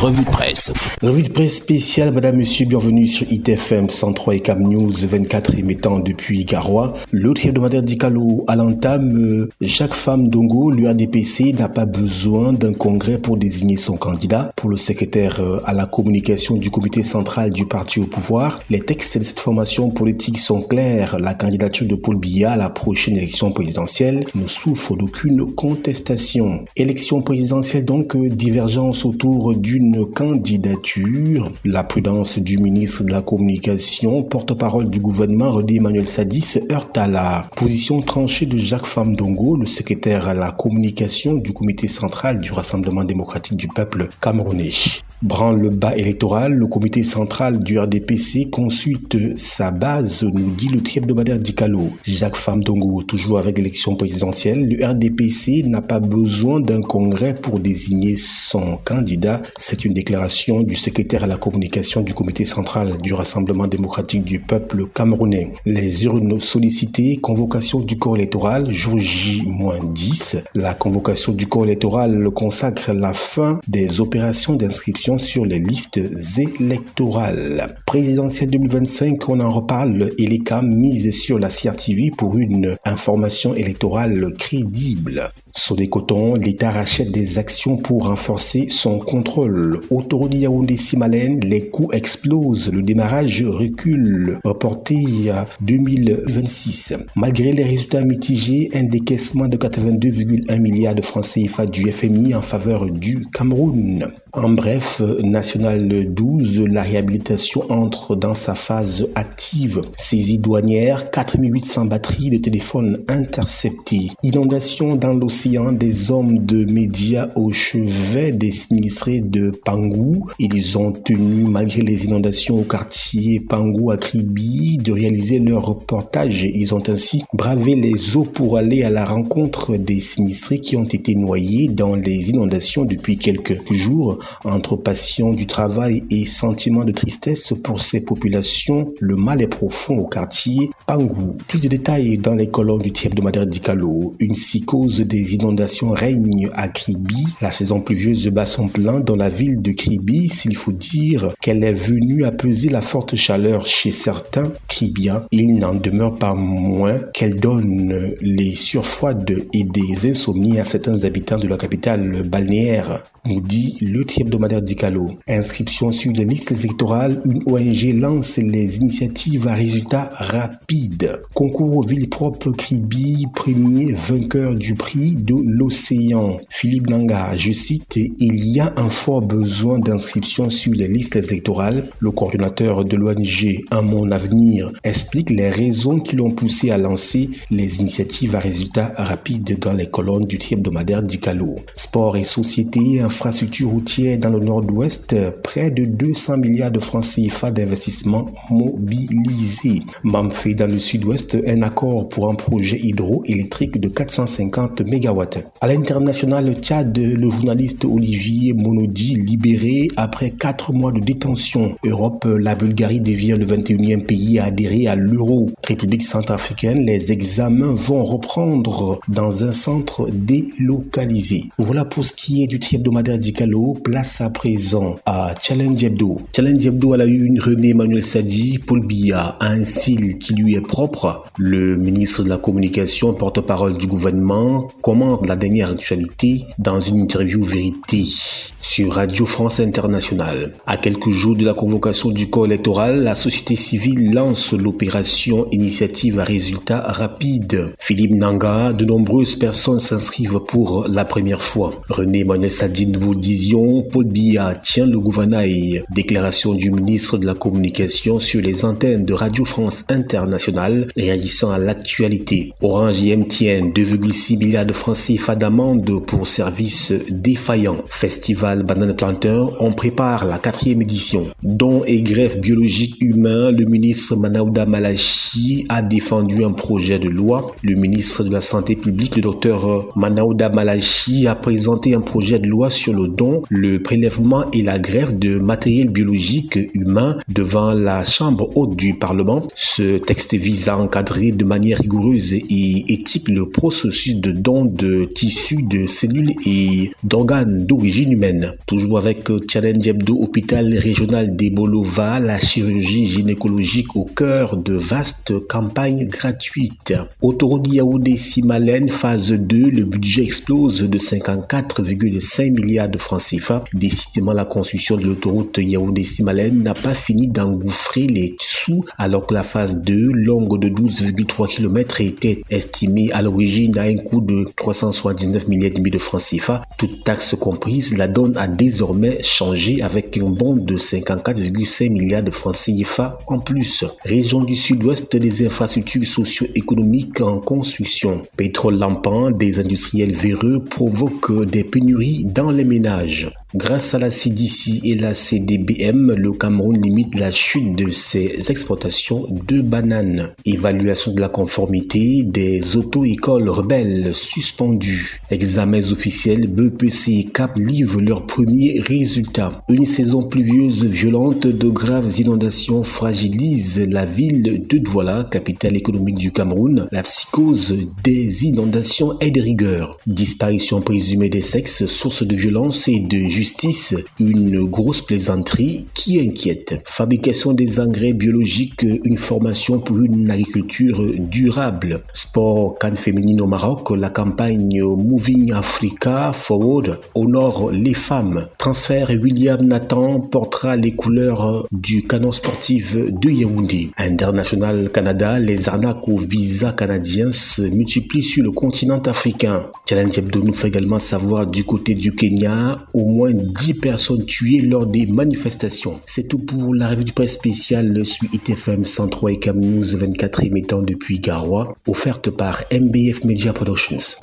revue de presse. Revue de presse spéciale, madame, monsieur, bienvenue sur ITFM 103 et Cam News 24 émettant depuis Garoua. L'autre hebdomadaire d'Icalo à l'entame, Jacques Famdongo, l'URDPC n'a pas besoin d'un congrès pour désigner son candidat. Pour le secrétaire à la communication du comité central du parti au pouvoir, les textes de cette formation politique sont clairs. La candidature de Paul Biya à la prochaine élection présidentielle ne souffre d'aucune contestation. Élection présidentielle donc, divergence autour d'une candidature. La prudence du ministre de la Communication, porte-parole du gouvernement René Emmanuel Sadi, se heurte à la position tranchée de Jacques Famdongo, le secrétaire à la communication du comité central du Rassemblement démocratique du peuple camerounais. Branle-bas électoral, le comité central du RDPC consulte sa base, nous dit le hebdomadaire d'Icalo. Jacques Famdongo, toujours avec l'élection présidentielle, le RDPC n'a pas besoin d'un congrès pour désigner son candidat. C'est une déclaration du secrétaire à la communication du comité central du Rassemblement démocratique du peuple camerounais. Les urnes sollicitées, convocation du corps électoral, jour J-10. La convocation du corps électoral consacre la fin des opérations d'inscription sur les listes électorales. Présidentielle 2025, on en reparle et les cas mise sur la CRTV pour une information électorale crédible. Sur les cotons, l'État rachète des actions pour renforcer son contrôle. Autoroute Yaoundé-Simalène, les coûts explosent. Le démarrage recule, reporté à 2026. Malgré les résultats mitigés, un décaissement de 82,1 milliards de francs CFA du FMI en faveur du Cameroun. En bref, National 12, la réhabilitation entre dans sa phase active. Saisie douanière, 4800 batteries de téléphones interceptées. Inondation dans l'océan, des hommes de médias au chevet des sinistrés de Pangou. Ils ont tenu, malgré les inondations au quartier Pangou à Kribi, de réaliser leur reportage. Ils ont ainsi bravé les eaux pour aller à la rencontre des sinistrés qui ont été noyés dans les inondations depuis quelques jours. Entre passion du travail et sentiment de tristesse pour ces populations, le mal est profond au quartier Pangou. Plus de détails dans les colonnes du hebdomadaire d'Icalo. Une psychose des inondations règne à Kribi. La saison pluvieuse bat son plein dans la ville de Kribi. S'il faut dire qu'elle est venue apaiser la forte chaleur chez certains Kribiens, il n'en demeure pas moins qu'elle donne les surfroides et des insomnies à certains habitants de la capitale balnéaire, nous dit le hebdomadaire d'Icalo. Inscription sur les listes électorales, une ONG lance les initiatives à résultats rapides. Concours ville propre Kribi, premier vainqueur du prix de l'océan. Philippe Nanga, je cite, il y a un fort besoin d'inscription sur les listes électorales. Le coordonnateur de l'ONG Un Monde Avenir explique les raisons qui l'ont poussé à lancer les initiatives à résultats rapides dans les colonnes du hebdomadaire d'Icalo. Sport et société, infrastructure routière dans le nord-ouest, près de 200 milliards de francs CFA d'investissement mobilisés. Mamfé dans le sud-ouest, un accord pour un projet hydroélectrique de 450 MW. À l'international, Tchad, le journaliste Olivier Monodi libéré après 4 mois de détention. Europe, la Bulgarie devient le 21e pays à adhérer à l'euro. République centrafricaine, les examens vont reprendre dans un centre délocalisé. Voilà pour ce qui est du hebdomadaire d'Icalo. Place à présent à Challenge Hebdo. Challenge Hebdo à la une, René Emmanuel Sadi, Paul Biya a un style qui lui est propre. Le ministre de la Communication, porte-parole du gouvernement, commente la dernière actualité dans une interview vérité sur Radio France Internationale. À quelques jours de la convocation du corps électoral, la société civile lance l'opération Initiative à résultats rapides. Philippe Nanga, de nombreuses personnes s'inscrivent pour la première fois. René Emmanuel Sadi, nous vous disions, Paul Biya tient le gouvernail. Déclaration du ministre de la Communication sur les antennes de Radio France Internationale réagissant à l'actualité. Orange et MTN, 2,6 milliards de francs CFA d'amende pour services défaillants. Festival Banane Planteur, on prépare la 4e édition. Dons et greffe biologique humain, le ministre Manaouda Malachi a défendu un projet de loi. Le ministre de la Santé publique, le docteur Manaouda Malachi, a présenté un projet de loi sur le don, le prélèvement et la greffe de matériel biologique humain devant la Chambre haute du Parlement. Ce texte vise à encadrer de manière rigoureuse et éthique le processus de don de tissus, de cellules et d'organes d'origine humaine. Toujours avec Challenge Hebdo, hôpital régional d'Ebolova, la chirurgie gynécologique au cœur de vastes campagnes gratuites. Autoroute Yaoundé-Simalène, phase 2, le budget explose de 54,5 milliards de francs CFA. Décidément, la construction de l'autoroute Yaoundé-Simalène n'a pas fini d'engouffrer les sous alors que la phase 2, longue de 12,3 km, était estimée à l'origine à un coût de 379 milliards de francs CFA. Toute taxe comprise, la donne a désormais changé avec un bond de 54,5 milliards de francs CFA en plus. Région du sud-ouest, des infrastructures socio-économiques en construction. Pétrole lampant, des industriels véreux provoquent des pénuries dans les ménages. Grâce à la CDC et la CDBM, le Cameroun limite la chute de ses exportations de bananes. Évaluation de la conformité des auto-écoles rebelles suspendues. Examens officiels, BEPC et CAP livrent leurs premiers résultats. Une saison pluvieuse violente, de graves inondations fragilisent la ville de Douala, capitale économique du Cameroun. La psychose des inondations est de rigueur. Disparition présumée des sexes, source de violence et de justice, une grosse plaisanterie qui inquiète. Fabrication des engrais biologiques, une formation pour une agriculture durable. Sport CAN féminine au Maroc, la campagne Moving Africa Forward honore les femmes. Transfert William Nathan portera les couleurs du canon sportif de Yaoundé. International Canada, les arnaques au visa canadien se multiplient sur le continent africain. Challenge Hebdo nous fait également savoir du côté du Kenya, au moins 10 personnes tuées lors des manifestations. C'est tout pour la revue de presse spéciale sur ITFM 103 et Cam News 24 émettant depuis Garoua, offerte par MBF Media Productions.